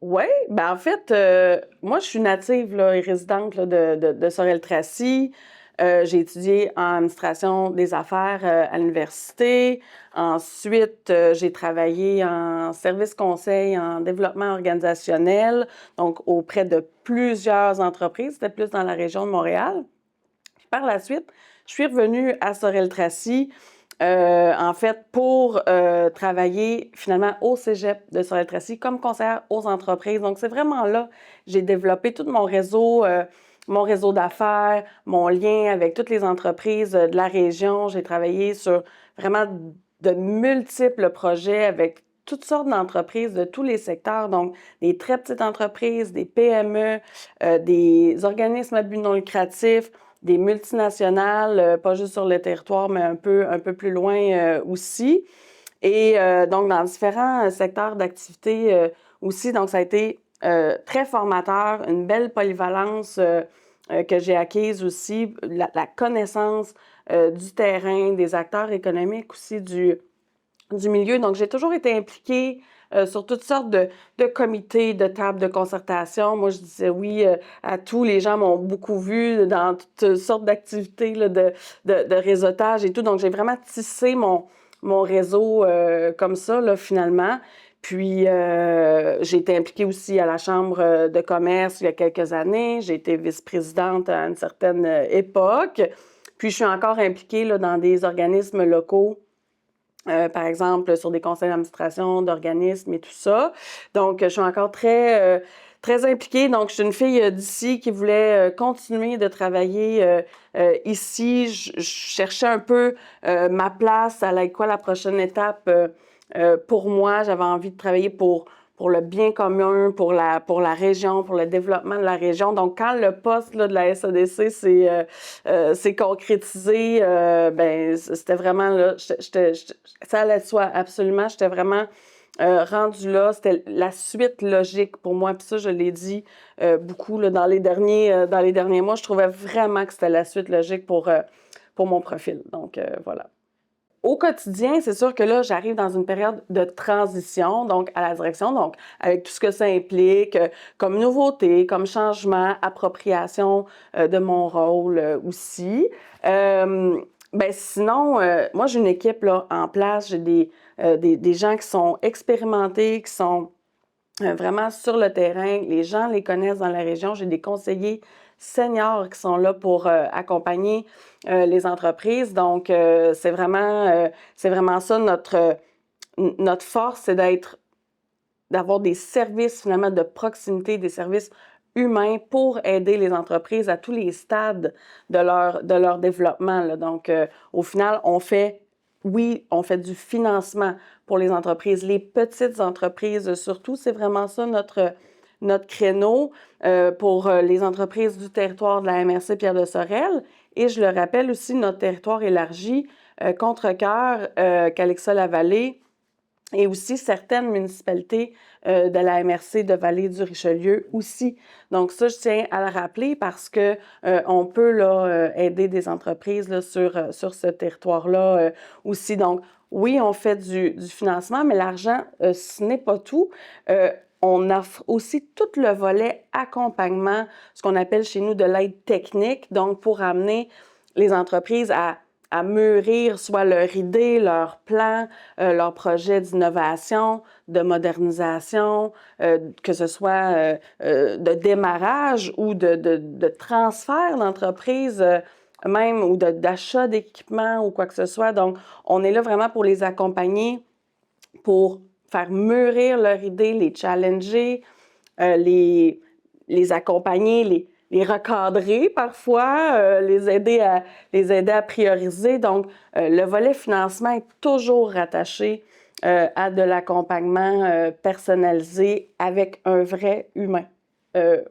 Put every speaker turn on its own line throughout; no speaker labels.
Oui, ben en fait, moi, je suis native là, et résidente là, de Sorel-Tracy. J'ai étudié en administration des affaires à l'université. Ensuite, j'ai travaillé en service conseil en développement organisationnel, donc auprès de plusieurs entreprises. C'était plus dans la région de Montréal. Puis par la suite, je suis revenue à Sorel-Tracy, en fait, pour travailler finalement au cégep de Sorel-Tracy comme conseillère aux entreprises. Donc, c'est vraiment là j'ai développé tout mon réseau d'affaires, mon lien avec toutes les entreprises de la région. J'ai travaillé sur vraiment de multiples projets avec toutes sortes d'entreprises de tous les secteurs, donc des très petites entreprises, des PME, des organismes à but non lucratif, des multinationales, pas juste sur le territoire, mais un peu plus loin aussi. Et donc, dans différents secteurs d'activité aussi. Donc, ça a été très formateur, une belle polyvalence que j'ai acquise aussi, la connaissance du terrain, des acteurs économiques aussi du milieu. Donc, j'ai toujours été impliquée sur toutes sortes de comités, de tables de concertation. Moi, je disais oui à tout. Les gens m'ont beaucoup vu dans toutes sortes d'activités là, de réseautage et tout. Donc, j'ai vraiment tissé mon réseau comme ça, là, finalement. Puis, j'ai été impliquée aussi à la Chambre de commerce il y a quelques années. J'ai été vice-présidente à une certaine époque. Puis, je suis encore impliquée là, dans des organismes locaux, par exemple, sur des conseils d'administration d'organismes et tout ça. Donc, je suis encore très impliquée. Donc, je suis une fille d'ici qui voulait continuer de travailler ici. Je cherchais un peu ma place, à quoi la prochaine étape pour moi. J'avais envie de travailler pour le bien commun, pour la région, pour le développement de la région. Donc, quand le poste là, de la SADC s'est concrétisé, ben c'était vraiment là, ça allait de soi, absolument. J'étais vraiment rendue là. C'était la suite logique pour moi. Puis ça, je l'ai dit beaucoup là, dans les derniers mois. Je trouvais vraiment que c'était la suite logique pour mon profil. Donc, voilà. Au quotidien, c'est sûr que là, j'arrive dans une période de transition, donc à la direction, donc avec tout ce que ça implique, comme nouveauté, comme changement, appropriation de mon rôle aussi. Ben sinon, moi j'ai une équipe là en place, j'ai des gens qui sont expérimentés, qui sont vraiment sur le terrain. Les gens les connaissent dans la région. J'ai des conseillers seniors qui sont là pour accompagner les entreprises. Donc, c'est vraiment ça notre force, c'est d'avoir des services finalement de proximité, des services humains pour aider les entreprises à tous les stades de leur développement, là. Donc, au final, on fait du financement pour les entreprises, les petites entreprises surtout. C'est vraiment ça notre créneau pour les entreprises du territoire de la MRC Pierre de Sorel. Et je le rappelle aussi, notre territoire élargi, Contrecœur, Calexa-la-Vallée, et aussi certaines municipalités de la MRC de Vallée-du-Richelieu aussi. Donc ça, je tiens à le rappeler parce que on peut là aider des entreprises là, sur ce territoire-là aussi. Donc oui, on fait du financement, mais l'argent, ce n'est pas tout. On offre aussi tout le volet accompagnement, ce qu'on appelle chez nous de l'aide technique, donc pour amener les entreprises à mûrir soit leur idée, leur plan, leur projet d'innovation, de modernisation, que ce soit de démarrage ou de transfert d'entreprise, même ou d'achat d'équipements ou quoi que ce soit. Donc, on est là vraiment pour les accompagner, pour faire mûrir leur idée, les challenger, les accompagner, les recadrer parfois, les aider à prioriser. Donc, le volet financement est toujours rattaché à de l'accompagnement personnalisé avec un vrai humain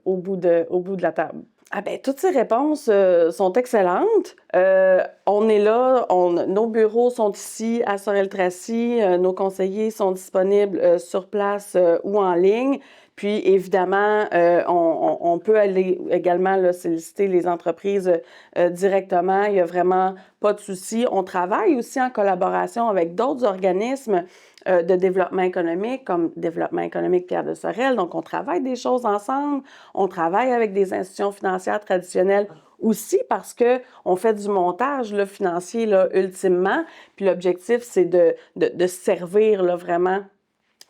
au bout de la table. Ah ben, toutes ces réponses sont excellentes. On est là, nos bureaux sont ici à Sorel-Tracy, nos conseillers sont disponibles sur place ou en ligne. Puis évidemment, on peut aller également là, solliciter les entreprises directement. Il n'y a vraiment pas de souci. On travaille aussi en collaboration avec d'autres organismes de développement économique, comme Développement économique Pierre de Sorel. Donc, on travaille des choses ensemble. On travaille avec des institutions financières traditionnelles aussi parce qu'on fait du montage là, financier là, ultimement. Puis l'objectif, c'est de servir là, vraiment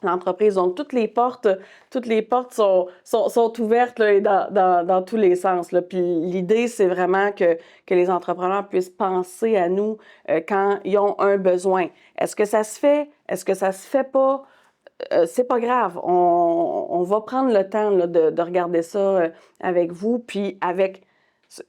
l'entreprise. Donc, toutes les portes sont ouvertes là, et dans tous les sens. Là. Puis l'idée, c'est vraiment que les entrepreneurs puissent penser à nous quand ils ont un besoin. Est-ce que ça se fait? Est-ce que ça se fait pas? C'est pas grave. On va prendre le temps là, de regarder ça avec vous. Puis avec,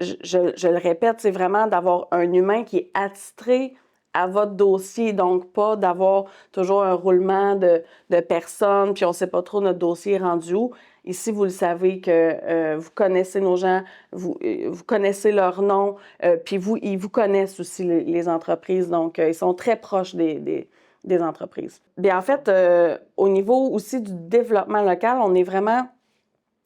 je le répète, c'est vraiment d'avoir un humain qui est attitré à votre dossier, donc pas d'avoir toujours un roulement de personnes, puis on ne sait pas trop notre dossier est rendu où. Ici, vous le savez que vous connaissez nos gens, vous connaissez leur nom, puis ils vous connaissent aussi, les entreprises, donc ils sont très proches des entreprises. Bien, en fait, au niveau aussi du développement local, on est vraiment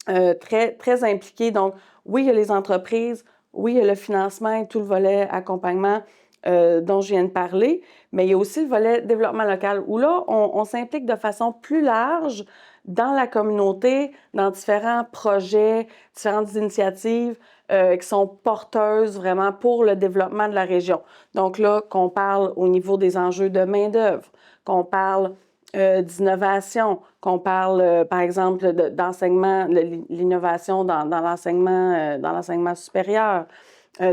très, très impliqués. Donc, oui, il y a les entreprises, oui, il y a le financement et tout le volet accompagnement dont je viens de parler, mais il y a aussi le volet développement local où là, on s'implique de façon plus large dans la communauté, dans différents projets, différentes initiatives qui sont porteuses vraiment pour le développement de la région. Donc là, qu'on parle au niveau des enjeux de main-d'œuvre, qu'on parle d'innovation, qu'on parle, par exemple, d'enseignement, l'innovation dans l'enseignement supérieur.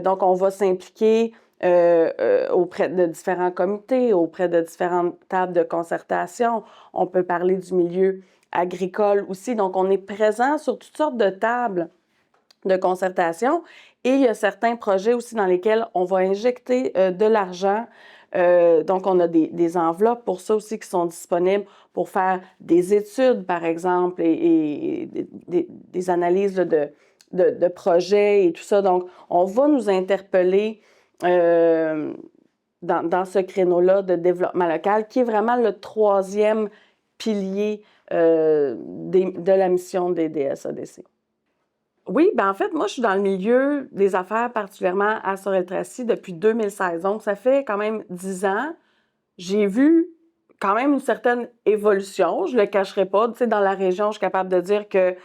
Donc, on va s'impliquer auprès de différents comités, auprès de différentes tables de concertation. On peut parler du milieu agricole aussi. Donc, on est présent sur toutes sortes de tables de concertation et il y a certains projets aussi dans lesquels on va injecter de l'argent. Donc, on a des enveloppes pour ça aussi qui sont disponibles pour faire des études, par exemple, et des analyses de projets et tout ça. Donc, on va nous interpeller dans ce créneau-là de développement local, qui est vraiment le troisième pilier de la mission des DSADC. Oui, ben en fait, moi, je suis dans le milieu des affaires, particulièrement à Sorel-Tracy, depuis 2016. Donc, ça fait quand même 10 ans. J'ai vu quand même une certaine évolution, je ne le cacherai pas. Tu sais, dans la région, je suis capable de dire que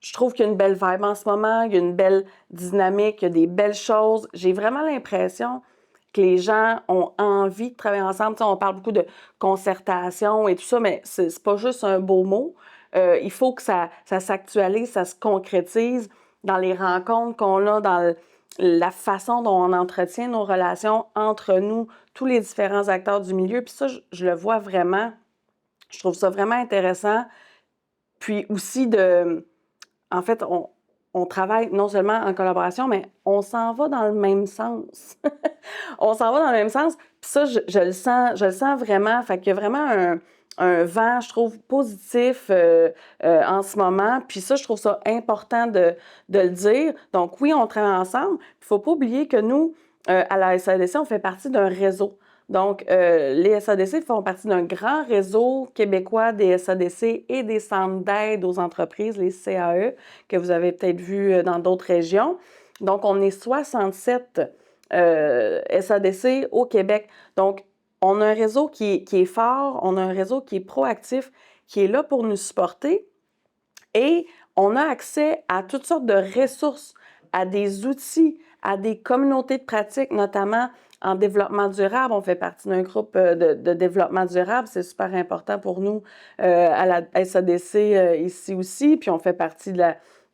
je trouve qu'il y a une belle vibe en ce moment, il y a une belle dynamique, il y a des belles choses. J'ai vraiment l'impression que les gens ont envie de travailler ensemble. Tu sais, on parle beaucoup de concertation et tout ça, mais c'est pas juste un beau mot. Il faut que ça s'actualise, ça se concrétise dans les rencontres qu'on a, dans la façon dont on entretient nos relations entre nous, tous les différents acteurs du milieu. Puis ça, je le vois vraiment. Je trouve ça vraiment intéressant. Puis aussi en fait, on travaille non seulement en collaboration, mais on s'en va dans le même sens. On s'en va dans le même sens. Puis ça, je le sens vraiment. Fait qu'il y a vraiment un vent, je trouve, positif en ce moment. Puis ça, je trouve ça important de le dire. Donc oui, on travaille ensemble. Il ne faut pas oublier que nous, à la SADC, on fait partie d'un réseau. Donc, les SADC font partie d'un grand réseau québécois des SADC et des centres d'aide aux entreprises, les CAE, que vous avez peut-être vu dans d'autres régions. Donc, on est 67 SADC au Québec. Donc, on a un réseau qui est fort, on a un réseau qui est proactif, qui est là pour nous supporter et on a accès à toutes sortes de ressources, à des outils, à des communautés de pratique, notamment en développement durable. On fait partie d'un groupe de développement durable. C'est super important pour nous à la SADC ici aussi. Puis on fait partie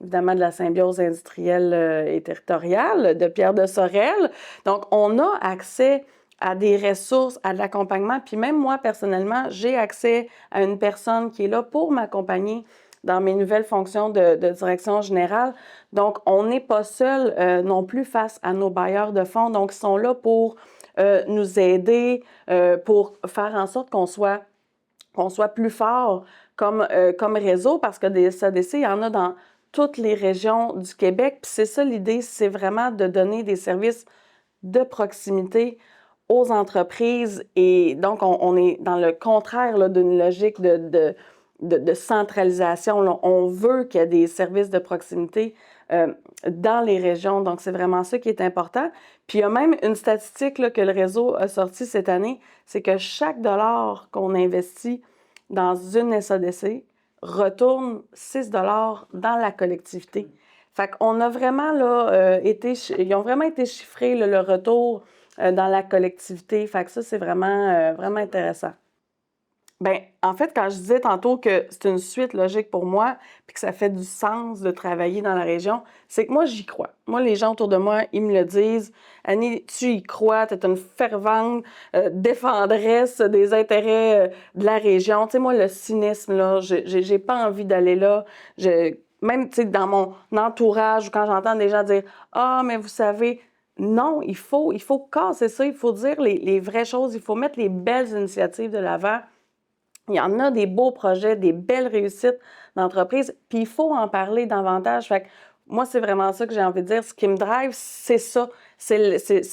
évidemment de la symbiose industrielle et territoriale de Pierre de Sorel. Donc, on a accès à des ressources, à de l'accompagnement. Puis même moi, personnellement, j'ai accès à une personne qui est là pour m'accompagner dans mes nouvelles fonctions de direction générale. Donc, on n'est pas seul non plus face à nos bailleurs de fonds. Donc, ils sont là pour nous aider, pour faire en sorte qu'on soit plus fort comme réseau, parce que des SADC, il y en a dans toutes les régions du Québec. Puis c'est ça l'idée, c'est vraiment de donner des services de proximité aux entreprises. Et donc, on est dans le contraire là, d'une logique de centralisation, là. On veut qu'il y ait des services de proximité dans les régions. Donc, c'est vraiment ça qui est important. Puis, il y a même une statistique là, que le réseau a sortie cette année, c'est que chaque dollar qu'on investit dans une SADC retourne 6 dollars dans la collectivité. Fait qu'on a vraiment là, ils ont vraiment été chiffrés là, le retour dans la collectivité. Fait que ça, c'est vraiment, vraiment intéressant. Bien, en fait, quand je disais tantôt que c'est une suite logique pour moi, puis que ça fait du sens de travailler dans la région, c'est que moi, j'y crois. Moi, les gens autour de moi, ils me le disent. Annie, tu y crois, tu es une fervente défendresse des intérêts de la région. Tu sais, moi, le cynisme, là, j'ai pas envie d'aller là. Même, tu sais, dans mon entourage, ou quand j'entends des gens dire « Ah, mais vous savez… » Non, il faut casser ça, il faut dire les vraies choses, il faut mettre les belles initiatives de l'avant. Il y en a des beaux projets, des belles réussites d'entreprise, puis il faut en parler davantage. Fait que moi, c'est vraiment ça que j'ai envie de dire. Ce qui me drive, c'est ça. C'est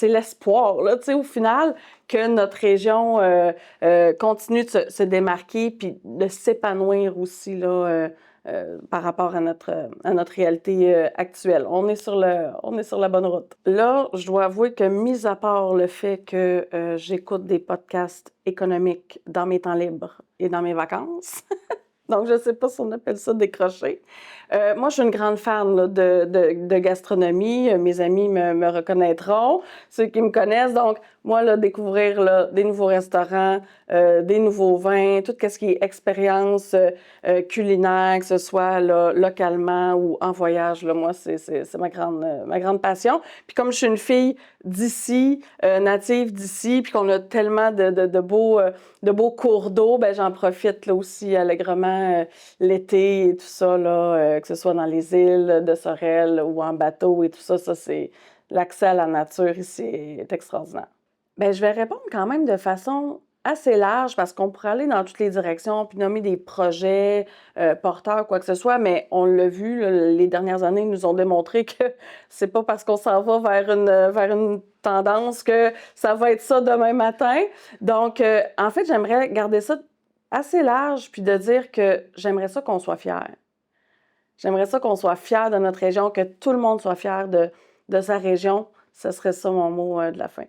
l'espoir, là, tu sais, au final, que notre région continue de se démarquer puis de s'épanouir aussi, là, par rapport à notre réalité actuelle. On est sur la bonne route. Là, je dois avouer que, mis à part le fait que j'écoute des podcasts économiques dans mes temps libres et dans mes vacances, donc je ne sais pas si on appelle ça décrocher. Moi, je suis une grande fan là, de gastronomie. Mes amis me reconnaîtront, ceux qui me connaissent. Donc, moi, là, découvrir là, des nouveaux restaurants, des nouveaux vins, tout ce qui est expérience culinaire, que ce soit là, localement ou en voyage, là, moi, c'est ma grande passion. Puis comme je suis une fille d'ici, native d'ici, puis qu'on a tellement de beaux cours d'eau, ben j'en profite là aussi allègrement l'été et tout ça, là, que ce soit dans les îles de Sorel ou en bateau et tout ça, c'est l'accès à la nature ici est extraordinaire. Bien, je vais répondre quand même de façon assez large parce qu'on pourrait aller dans toutes les directions puis nommer des projets porteurs, quoi que ce soit, mais on l'a vu, là, les dernières années nous ont démontré que c'est pas parce qu'on s'en va vers une tendance que ça va être ça demain matin. Donc, en fait, j'aimerais garder ça assez large puis de dire que j'aimerais ça qu'on soit fiers. J'aimerais ça qu'on soit fiers de notre région, que tout le monde soit fier de sa région. Ce serait ça mon mot de la fin.